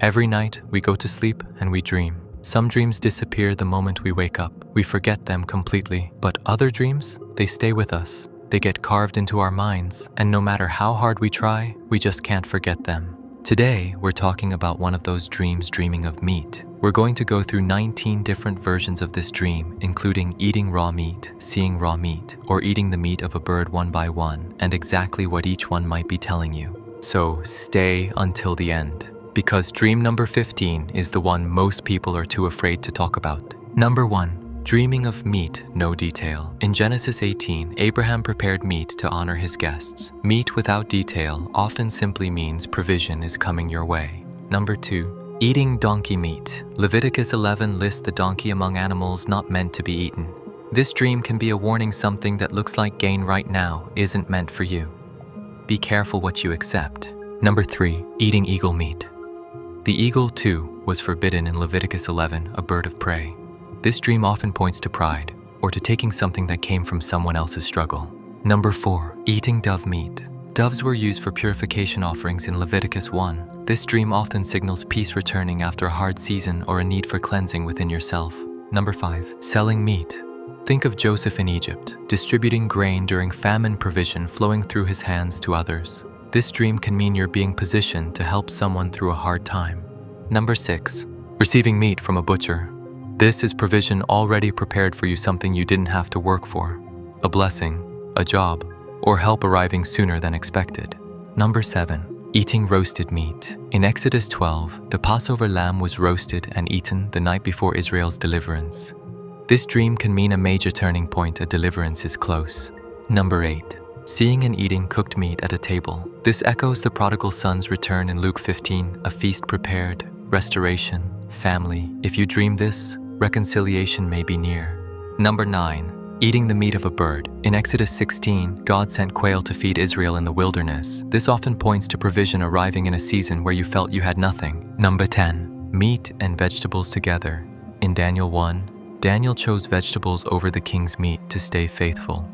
Every night, we go to sleep and we dream. Some dreams disappear the moment we wake up. We forget them completely. But other dreams, they stay with us. They get carved into our minds, and no matter how hard we try, we just can't forget them. Today, we're talking about one of those dreams, dreaming of meat. We're going to go through 19 different versions of this dream, including eating raw meat, seeing raw meat, or eating the meat of a bird one by one, and exactly what each one might be telling you. So stay until the end, because dream number 15 is the one most people are too afraid to talk about. Number 1. Dreaming of meat, no detail. In Genesis 18, Abraham prepared meat to honor his guests. Meat without detail often simply means provision is coming your way. Number 2. Eating donkey meat. Leviticus 11 lists the donkey among animals not meant to be eaten. This dream can be a warning something that looks like gain right now isn't meant for you. Be careful what you accept. Number 3. Eating eagle meat. The eagle, too, was forbidden in Leviticus 11, a bird of prey. This dream often points to pride, or to taking something that came from someone else's struggle. Number 4. Eating dove meat. Doves were used for purification offerings in Leviticus 1. This dream often signals peace returning after a hard season or a need for cleansing within yourself. Number 5. Selling meat. Think of Joseph in Egypt, distributing grain during famine provision flowing through his hands to others. This dream can mean you're being positioned to help someone through a hard time. Number 6. Receiving meat from a butcher. This is provision already prepared for you, something you didn't have to work for. A blessing, a job, or help arriving sooner than expected. Number 7. Eating roasted meat. In Exodus 12, the Passover lamb was roasted and eaten the night before Israel's deliverance. This dream can mean a major turning point, a deliverance is close. Number 8. Seeing and eating cooked meat at a table. This echoes the prodigal son's return in Luke 15, a feast prepared, restoration, family. If you dream this, reconciliation may be near. Number 9. Eating the meat of a bird. In Exodus 16, God sent quail to feed Israel in the wilderness. This often points to provision arriving in a season where you felt you had nothing. Number 10. Meat and vegetables together. In Daniel 1, Daniel chose vegetables over the king's meat to stay faithful.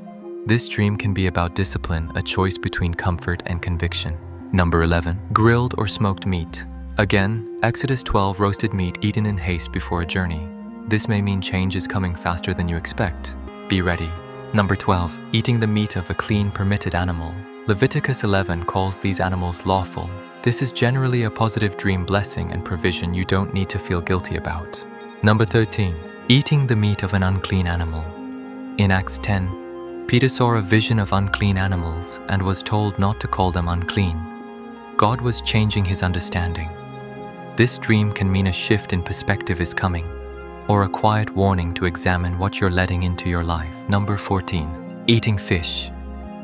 This dream can be about discipline, a choice between comfort and conviction. Number 11. Grilled or smoked meat. Again, Exodus 12, roasted meat eaten in haste before a journey. This may mean change is coming faster than you expect. Be ready. Number 12. Eating the meat of a clean, permitted animal. Leviticus 11 calls these animals lawful. This is generally a positive dream, blessing and provision you don't need to feel guilty about. Number 13. Eating the meat of an unclean animal. In Acts 10, Peter saw a vision of unclean animals and was told not to call them unclean. God was changing his understanding. This dream can mean a shift in perspective is coming, or a quiet warning to examine what you're letting into your life. Number 14. Eating fish.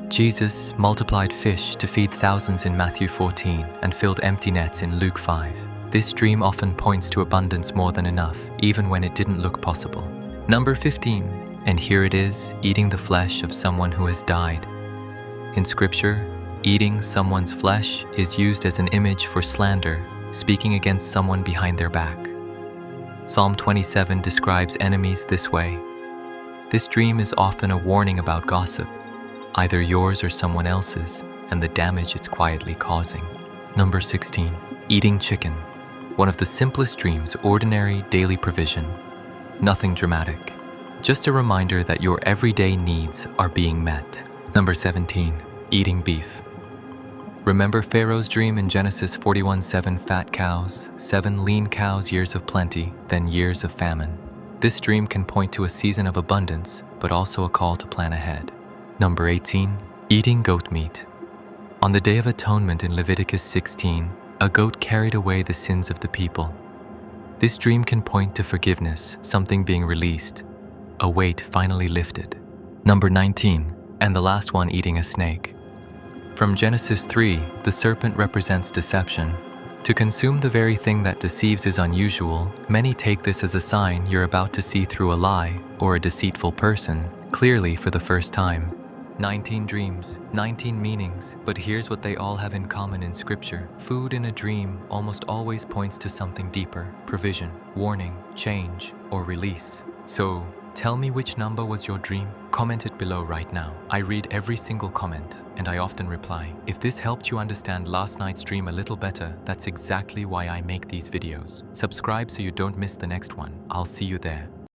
Jesus multiplied fish to feed thousands in Matthew 14 and filled empty nets in Luke 5. This dream often points to abundance, more than enough, even when it didn't look possible. Number 15. And here it is, eating the flesh of someone who has died. In Scripture, eating someone's flesh is used as an image for slander, speaking against someone behind their back. Psalm 27 describes enemies this way. This dream is often a warning about gossip, either yours or someone else's, and the damage it's quietly causing. Number 16. Eating chicken. One of the simplest dreams, ordinary daily provision. Nothing dramatic. Just a reminder that your everyday needs are being met. Number 17. Eating beef. Remember Pharaoh's dream in Genesis 41:7, fat cows, 7 lean cows, years of plenty, then years of famine. This dream can point to a season of abundance, but also a call to plan ahead. Number 18. Eating goat meat. On the Day of Atonement in Leviticus 16, a goat carried away the sins of the people. This dream can point to forgiveness, something being released, a weight finally lifted. Number 19. And the last one, eating a snake. From Genesis 3, the serpent represents deception. To consume the very thing that deceives is unusual. Many take this as a sign you're about to see through a lie or a deceitful person, clearly for the first time. 19 dreams, 19 meanings, but here's what they all have in common in Scripture. Food in a dream almost always points to something deeper: provision, warning, change, or release. So, tell me, which number was your dream? Comment it below right now. I read every single comment, and I often reply. If this helped you understand last night's dream a little better, that's exactly why I make these videos. Subscribe so you don't miss the next one. I'll see you there.